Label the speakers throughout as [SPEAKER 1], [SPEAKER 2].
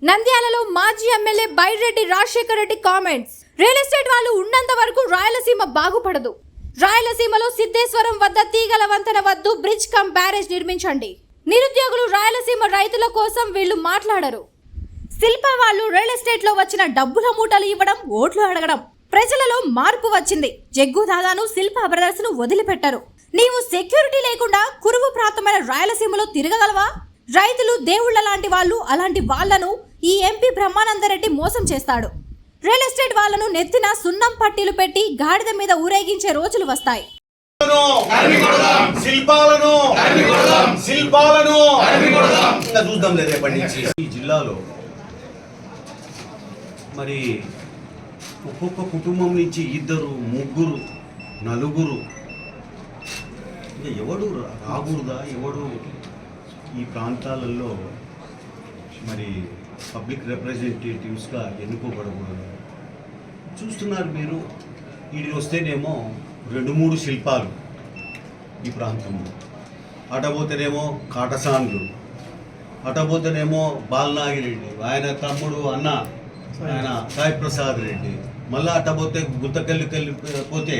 [SPEAKER 1] నంద్యాలలో మాజీ MLA Byreddy Rajasekhar Reddy comments. Real estate వాళ్ళు ఉన్నంత వరకు రాయలసీమ బాగుపడదు. రాయలసీమలో సిద్ధేశ్వరం వద్ద తీగల వంతెన వద్దు బ్రిడ్జ్ కమ్ బ్యారేజ్ నిర్మించండి. నిరుద్యోగులు రాయలసీమ రైతుల కోసం వీళ్ళు మాట్లాడరు. శిల్ప వాళ్ళు రియల్ ఎస్టేట్ లో వచ్చిన డబ్బుల మూటలు ఇవ్వడం, ఓట్లు అడగడం. ప్రజలలో మార్పు వచ్చింది. జగ్గు దాదాను శిల్ప బ్రదర్స్ ను వదిలిపెట్టారు. నీవు సెక్యూరిటీ లేకుండా కురువు ప్రాంతమైన రాయలసీమలో తిరగగలవా? రైతులు దేవుళ్ల లాంటి వాళ్ళు. అలాంటి వాళ్లను ఈ ఎంపీ బ్రహ్మానందరెడ్డి మోసం చేస్తాడు. రియల్ ఎస్టేట్ వాళ్లను నెత్తిన సున్నం పట్టీలు పెట్టి గాడిద మీద ఊరేగించే రోజులు వస్తాయి.
[SPEAKER 2] ఈ జిల్లాలో మరి ఒక్కొక్క కుటుంబం నుంచి 2, 3, 4 ఎవడు రాకూడదా? ఎవడు ఈ ప్రాంతాలలో మరి పబ్లిక్ రిప్రజెంటేటివ్స్గా ఎన్నుకోబడకూడదు? చూస్తున్నారు మీరు. వీడికి వస్తేనేమో 2-3 శిల్పాలు ఈ ప్రాంతంలో, అటపోతేనేమో కాటసాన్లు, అటపోతేనేమో బాలనాగిరెడ్డి, ఆయన తమ్ముడు అన్న ఆయన సాయి ప్రసాద్ రెడ్డి, మళ్ళీ అటపోతే గుత్తకెళ్ళిపోతే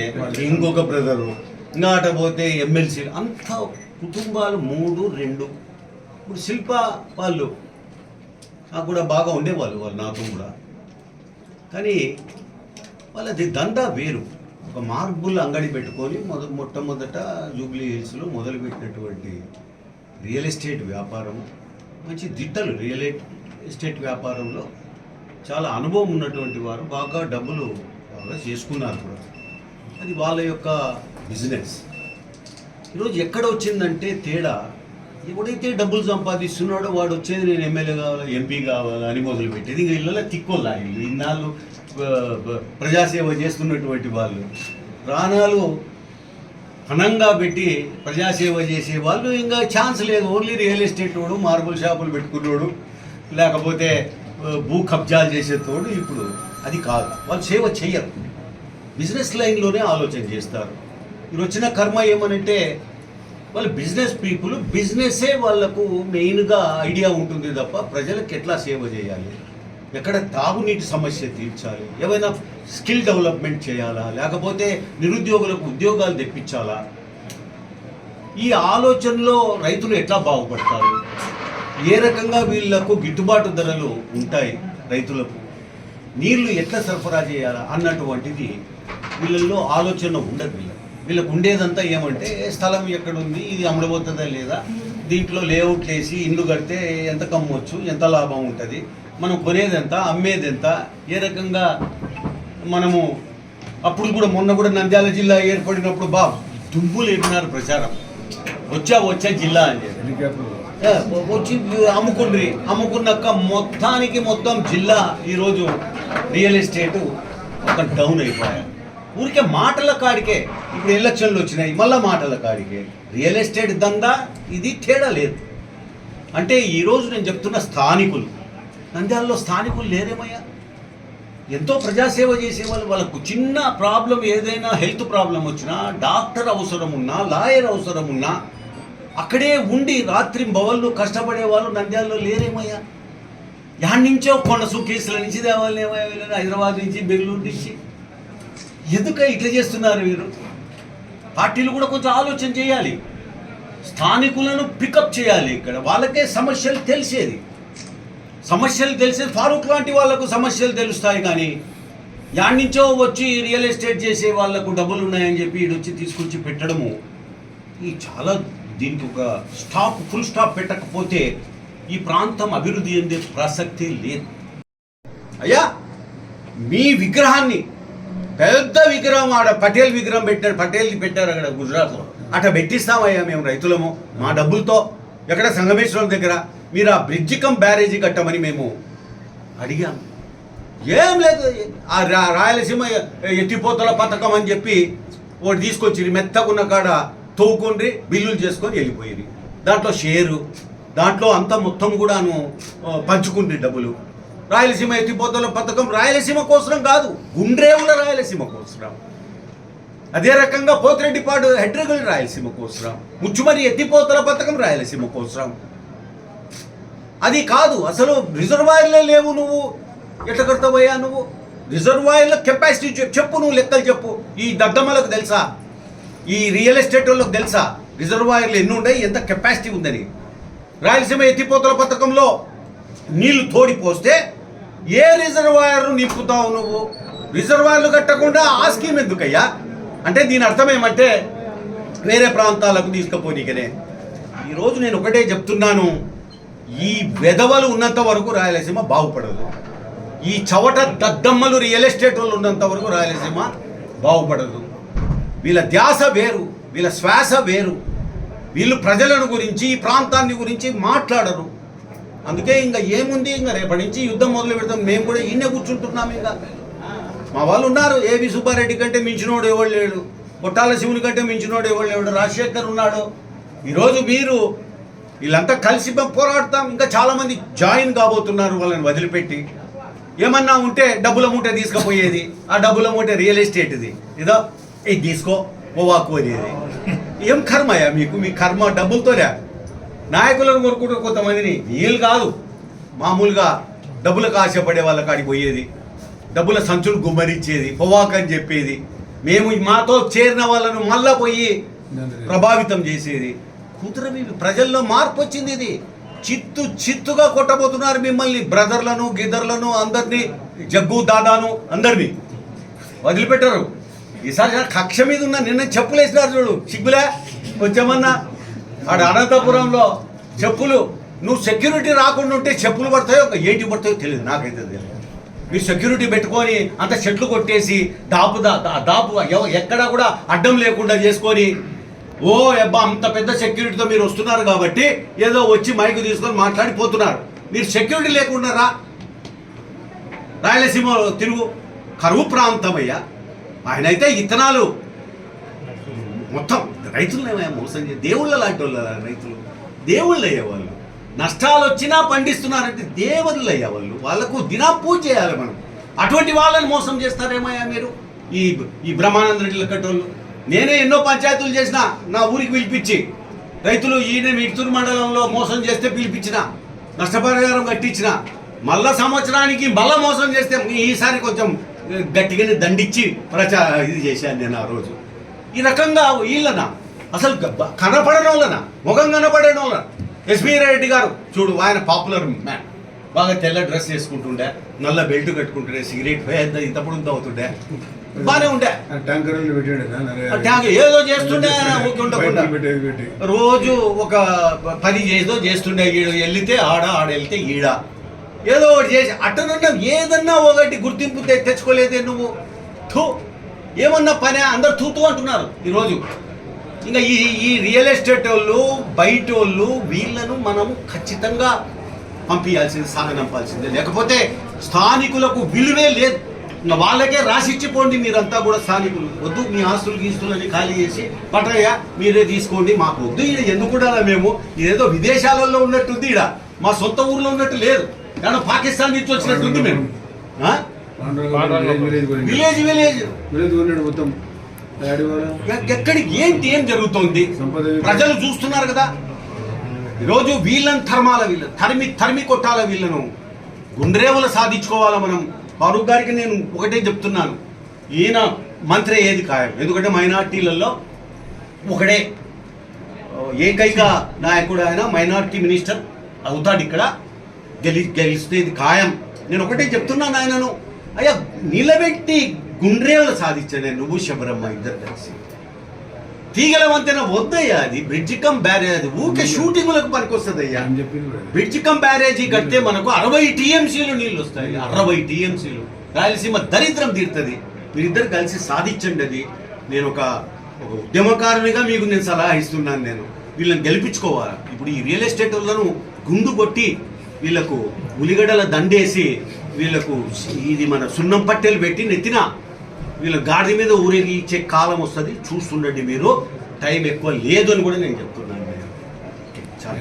[SPEAKER 2] ఇంకొక బ్రదరు, ఇంకా అటపోతే ఎమ్మెల్సీ, అంత కుటుంబాలు 3, 2. ఇప్పుడు శిల్ప వాళ్ళు నాకు కూడా బాగా ఉండేవాళ్ళు, వాళ్ళు నాతో కూడా. కానీ వాళ్ళది దందా వేరు. ఒక మార్బుల్ అంగడి పెట్టుకొని మొట్టమొదట జూబ్లీ హిల్స్లో మొదలుపెట్టినటువంటి రియల్ ఎస్టేట్ వ్యాపారం, మంచి దిట్టలు రియల్ ఎస్టేట్ వ్యాపారంలో చాలా అనుభవం ఉన్నటువంటి వారు, బాగా డబ్బులు బాగా చేసుకున్నారు కూడా. అది వాళ్ళ యొక్క బిజినెస్. ఈరోజు ఎక్కడ వచ్చిందంటే తేడా, ఎవడైతే డబ్బులు సంపాదిస్తున్నాడో వాడు వచ్చేది నేను ఎమ్మెల్యే కావాలా, ఎంపీ కావాలా అని మొదలుపెట్టేది. ఇంకా ఇళ్ళలో తిక్కోళ్ళ ఇల్లు ఇన్నాళ్ళు ప్రజాసేవ చేస్తున్నటువంటి వాళ్ళు, ప్రాణాలు పణంగా పెట్టి ప్రజాసేవ చేసే వాళ్ళు ఇంకా ఛాన్స్ లేదు. ఓన్లీ రియల్ ఎస్టేట్ వాడు, మార్బుల్ షాపులు పెట్టుకున్నాడు, లేకపోతే భూ కబ్జాలు చేసేటోడు. ఇప్పుడు అది కాదు, వాళ్ళు సేవ చెయ్యరు, బిజినెస్ లైన్లోనే ఆలోచన చేస్తారు. మీరు వచ్చిన కర్మ ఏమనంటే వాళ్ళు బిజినెస్ పీపుల్, బిజినెస్సే వాళ్ళకు మెయిన్గా ఐడియా ఉంటుంది తప్ప ప్రజలకు ఎట్లా సేవ చేయాలి, ఎక్కడ తాగునీటి సమస్య తీర్చాలి, ఏమైనా స్కిల్ డెవలప్మెంట్ చేయాలా, లేకపోతే నిరుద్యోగులకు ఉద్యోగాలు తెప్పించాలా, ఈ ఆలోచనలో రైతులు ఎట్లా బాగుపడతారు, ఏ రకంగా వీళ్లకు గిట్టుబాటు ధరలు ఉంటాయి, రైతులకు నీళ్లు ఎట్లా సరఫరా చేయాలా అన్నటువంటిది వీళ్ళల్లో ఆలోచన ఉండదు. వీళ్ళకు ఉండేదంతా ఏమంటే స్థలం ఎక్కడుంది, ఇది అమ్మడబోతుందా లేదా, దీంట్లో లేఅవుట్ వేసి ఇల్లు కడితే ఎంత కమ్మవచ్చు, ఎంత లాభం ఉంటుంది, మనం కొనేదెంత, అమ్మేదెంత, ఏ రకంగా మనము. అప్పుడు కూడా మొన్న కూడా నంద్యాల జిల్లా ఏర్పడినప్పుడు దుమ్ము లేపినారు ప్రచారం, వచ్చా జిల్లా అని వచ్చి అమ్ముకున్నాక మొత్తం జిల్లా ఈరోజు రియల్ ఎస్టేటు ఒక డౌన్ అయిపోయాయి. ఊరికే మాటల కాడికే. ఇప్పుడు ఎలక్షన్లు వచ్చినాయి, మళ్ళీ మాటల కాడికే. రియల్ ఎస్టేట్ దందా ఇది తేడా లేదు. అంటే ఈరోజు నేను చెప్తున్న స్థానికులు, నంద్యాలలో స్థానికులు లేరేమయ్యా? ఎంతో ప్రజాసేవ చేసేవాళ్ళు. వాళ్ళకు చిన్న ప్రాబ్లం, ఏదైనా హెల్త్ ప్రాబ్లం వచ్చినా, డాక్టర్ అవసరం ఉన్నా, లాయర్ అవసరం ఉన్నా అక్కడే ఉండి రాత్రి బవళ్ళు కష్టపడే వాళ్ళు నంద్యాలలో లేరేమయ్యా? యాడ్ నుంచో కొండ కేసుల నుంచి దేవాలనేమయ్యా, హైదరాబాద్ నుంచి, బెంగళూరు నుంచి. ఎందుక ఇట్లా చేస్తున్నారు వీరు? పార్టీలు కూడా కొంచెం ఆలోచన చేయాలి, స్థానికులను పికప్ చేయాలి. ఇక్కడ వాళ్ళకే సమస్యలు తెలిసేది, ఫారూక్ లాంటి వాళ్ళకు సమస్యలు తెలుస్తాయి. కానీ యాడ్ నుంచో వచ్చి రియల్ ఎస్టేట్ చేసే వాళ్ళకు డబ్బులు ఉన్నాయని చెప్పి ఇటు వచ్చి తీసుకొచ్చి పెట్టడము, ఈ చాలా దీనికి ఒక ఫుల్ స్టాప్ పెట్టకపోతే ఈ ప్రాంతం అభివృద్ధి చెందే ప్రసక్తి లేదు. అయ్యా, మీ విగ్రహాన్ని, పెద్ద విగ్రహం ఆడ పటేల్ విగ్రహం పటేల్ది పెట్టారు అక్కడ గుజరాత్లో, అట్లా పెట్టిస్తామయ్యా మేము రైతులము మా డబ్బులతో. ఎక్కడ సంగమేశ్వరం దగ్గర మీరు ఆ బ్రిడ్జ్ కమ్ బ్యారేజీ కట్టమని మేము అడిగాము. ఏం లేదు, ఆ రాయలసీమ ఎత్తిపోతల పథకం అని చెప్పి ఒకటి తీసుకొచ్చి మెత్తకున్న కాడ తవ్వుకొని బిల్లులు చేసుకొని వెళ్ళిపోయి, దాంట్లో షేరు, దాంట్లో అంతా మొత్తం కూడాను పంచుకుంది డబ్బులు. రాయలసీమ ఎత్తిపోతల పథకం రాయలసీమ కోసరం కాదు, గుండ్రేవుల రాయలసీమ కోసరం. అదే రకంగా పోతిరెడ్డిపాడు హెడ్రగల్ రాయలసీమ కోసరం, ముచ్చుమరి ఎత్తిపోతల పథకం రాయలసీమ కోసరం. అది కాదు, అసలు రిజర్వాయర్లే లేవు. నువ్వు ఎట్లా కడతావయ్యా? నువ్వు రిజర్వాయర్ల కెపాసిటీ చెప్పు, నువ్వు లెక్కలు చెప్పు. ఈ దద్దమ్మలకు తెలుసా, ఈ రియల్ ఎస్టేట్ వాళ్ళకి తెలుసా రిజర్వాయర్లు ఎన్ని ఉన్నాయి, ఎంత కెపాసిటీ ఉందని? రాయలసీమ ఎత్తిపోతల పథకంలో నీళ్లు తోడిపోస్తే ఏ రిజర్వాయర్ నింపుతావు నువ్వు? రిజర్వాయర్లు కట్టకుండా ఆ స్కీమ్ ఎందుకయ్యా? అంటే దీని అర్థం ఏమంటే వేరే ప్రాంతాలకు తీసుకుపోనీకనే. ఈరోజు నేను ఒకటే చెప్తున్నాను, ఈ వెధవలు ఉన్నంత వరకు రాయలసీమ బాగుపడదు. ఈ చవట దద్దమ్మలు రియల్ ఎస్టేట్ వాళ్ళు ఉన్నంత వరకు రాయలసీమ బాగుపడదు. వీళ్ళ ధ్యాస వేరు, వీళ్ళ శ్వాస వేరు. వీళ్ళు ప్రజలను గురించి, ఈ ప్రాంతాన్ని గురించి మాట్లాడరు. అందుకే ఇంకా ఏముంది, ఇంకా రేపటి నుంచి యుద్ధం మొదలు పెడతాం. మేము కూడా ఈయనే కూర్చుంటున్నాం. ఇంకా మా వాళ్ళు ఉన్నారు. ఏవి సుబ్బారెడ్డి కంటే మించినోడు ఎవడు లేడు, కొట్టాల శివుని కంటే మించినోడు ఎవడు లేడు, రాజశేఖర్ ఉన్నాడు. ఈరోజు మీరు వీళ్ళంతా కలిసి పోరాడతాం. ఇంకా చాలామంది జాయిన్ కాబోతున్నారు వాళ్ళని వదిలిపెట్టి. ఏమన్నా ఉంటే డబ్బుల మూట తీసుకుపోయేది, ఆ డబ్బుల మూట రియల్ ఎస్టేట్ది, ఇదో ఇది తీసుకో పోవాకు అనేది. ఏం కర్మయ్యా మీకు? మీ కర్మ డబ్బులతోనే. నాయకులను కొనుక్కుంటూ కొంతమందిని, వీళ్ళు కాదు మామూలుగా డబ్బులకు ఆశపడే వాళ్ళ కాడికి పోయేది, డబ్బుల సంచులు గుమ్మరించేది, పొవాక్ అని చెప్పేది, మేము మాతో చేరిన వాళ్ళను మళ్ళా పోయి ప్రభావితం చేసేది. కూతురవి ప్రజల్లో మార్పు వచ్చింది. ఇది చిత్తుగా కొట్టబోతున్నారు మిమ్మల్ని, బ్రదర్లను గిదర్లను అందరినీ, జగ్గు దాదాను అందరినీ వదిలిపెట్టారు. ఈసారి కక్ష మీద ఉన్న నిన్న చెప్పులేసినారు చూడు, సిగ్గులే వచ్చామన్నా. ఆడ అనంతపురంలో చెప్పులు, నువ్వు సెక్యూరిటీ రాకుండా ఉంటే చెప్పులు పడతాయో ఏంటి పడతాయో తెలియదు, నాకైతే తెలియదు. మీరు సెక్యూరిటీ పెట్టుకొని అంత చెట్లు కొట్టేసి దాపు ఎక్కడా కూడా అడ్డం లేకుండా చేసుకొని, ఓ అబ్బా అంత పెద్ద సెక్యూరిటీతో మీరు వస్తున్నారు కాబట్టి ఏదో వచ్చి మైకు తీసుకొని మాట్లాడిపోతున్నారు. మీరు సెక్యూరిటీ లేకుండా రాయలసీమ తిరుగు కరువు ప్రాంతం అయ్యా. ఆయన అయితే ఇత్తనాలు మొత్తం రైతులనే మోసం చేసి, దేవుళ్ళ లాంటి వాళ్ళు రైతులు, దేవుళ్ళు అయ్యే వాళ్ళు. నష్టాలు వచ్చినా పండిస్తున్నారంటే దేవుళ్ళు అయ్యా వాళ్ళు. వాళ్ళకు దినా పూజ చేయాలి మనం. అటువంటి వాళ్ళని మోసం చేస్తారేమయ్యా మీరు, ఈ బ్రహ్మానంద రెడ్డిల కట్టోళ్ళు. నేనే ఎన్నో పంచాయతీలు చేసిన, నా ఊరికి పిలిపించి రైతులు ఈయన మిడ్తూరు మండలంలో మోసం చేస్తే పిలిపించిన, నష్టపరిహారం కట్టించిన. మళ్ళా సంవత్సరానికి మళ్ళా మోసం చేస్తే ఈసారి కొంచెం గట్టిగానే దండించి ఇది చేశాను నేను ఆ రోజు. ఈ రకంగా వీళ్ళనా అసలు కనపడని వాళ్ళనా, ముఖం కనపడని వాళ్ళ. ఎస్బీ రెడ్డి గారు చూడు, ఆయన పాపులర్ మ్యాన్, బాగా తెల్ల డ్రెస్ వేసుకుంటుండే, నల్ల బెల్ట్ కట్టుకుంటుండే, సిగరెట్ ఇంతప్పుడు అవుతుండే, బాగానే ఉండే. ట్యాంక్ ఏదో చేస్తుండే, ఉండకుండా రోజు ఒక 10 చేస్తుండే. ఈడ వెళ్తే ఆడ వెళ్తే ఈడ ఏదో ఒకటి చేసి అట్టనున్నా ఏదన్నా ఒకటి గుర్తింపు తెచ్చుకోలేదే నువ్వు. ఏమన్నా పనే, అందరు తూతూ అంటున్నారు ఈరోజు. ఇంకా ఈ రియల్ ఎస్టేట్ వాళ్ళు, బయట వాళ్ళు, వీళ్ళను మనము ఖచ్చితంగా పంపించాల్సింది, సాగనంపాల్సిందే. లేకపోతే స్థానికులకు విలువే లేదు. ఇంకా వాళ్ళకే రాసిచ్చిపోండి. మీరంతా కూడా స్థానికులు వద్దు, మీ ఆస్తులు గీస్తులని ఖాళీ చేసి పట్టయ్యా మీరే తీసుకోండి, మాకు వద్దు. ఈడ ఎందుకు మేము ఇదేదో విదేశాలలో ఉన్నట్టుంది, ఈడ మా సొంత ఊర్లో ఉన్నట్టు లేదు. కానీ పాకిస్తాన్ నుంచి వచ్చినట్టుంది. మేము విలేజ్
[SPEAKER 3] మొత్తం
[SPEAKER 2] ఎక్కడికి ఏం జరుగుతోంది ప్రజలు చూస్తున్నారు కదా. ఈరోజు వీళ్ళని తరిమి కొట్టాల. వీళ్ళను గుండ్రేవులు సాధించుకోవాలా మనం. ఫారూక్ గారికి నేను ఒకటే చెప్తున్నాను, ఈయన మంత్రి ఏది ఖాయం. ఎందుకంటే మైనార్టీలలో ఒకడే ఏకైక నాయకుడు ఆయన, మైనార్టీ మినిస్టర్ అవుతాడు ఇక్కడ. గెలిస్తేది ఖాయం. నేను ఒకటే చెప్తున్నాను ఆయనను, అయ్యా నిలబెట్టి గుండ్రేవులు సాధించాను నువ్వు శబరమ్మ ఇద్దరు కలిసి. తీగల వంతెన వద్దయ్యా, అది బ్రిడ్జ్ కమ్ బ్యారేజ్. అది ఊకే షూటింగ్లకు పనికొస్తుంది అయ్యా. బ్రిడ్జ్ కమ్ బ్యారేజీ కడితే మనకు 60 టీఎంసీలు నీళ్ళు వస్తాయి. 60 టీఎంసీలు. రాయలసీమ దరిద్రం తీరుతుంది. మీరిద్దరు కలిసి సాధించండి. అది నేను ఒక ఉద్యమకారునిగా మీకు నేను సలహా ఇస్తున్నాను. నేను వీళ్ళని గెలిపించుకోవాలి. ఇప్పుడు ఈ రియల్ ఎస్టేట్ వాళ్ళను గుండు కొట్టి వీళ్ళకు ఉలిగడల దండేసి వీళ్ళకు ఇది మన సున్నం పట్టెలు పెట్టి నెత్తిన వీళ్ళ గాడి మీద ఊరేగి ఇచ్చే కాలం వస్తుంది. చూస్తుండండి మీరు. టైం ఎక్కువ లేదు అని కూడా నేను చెప్తున్నాను.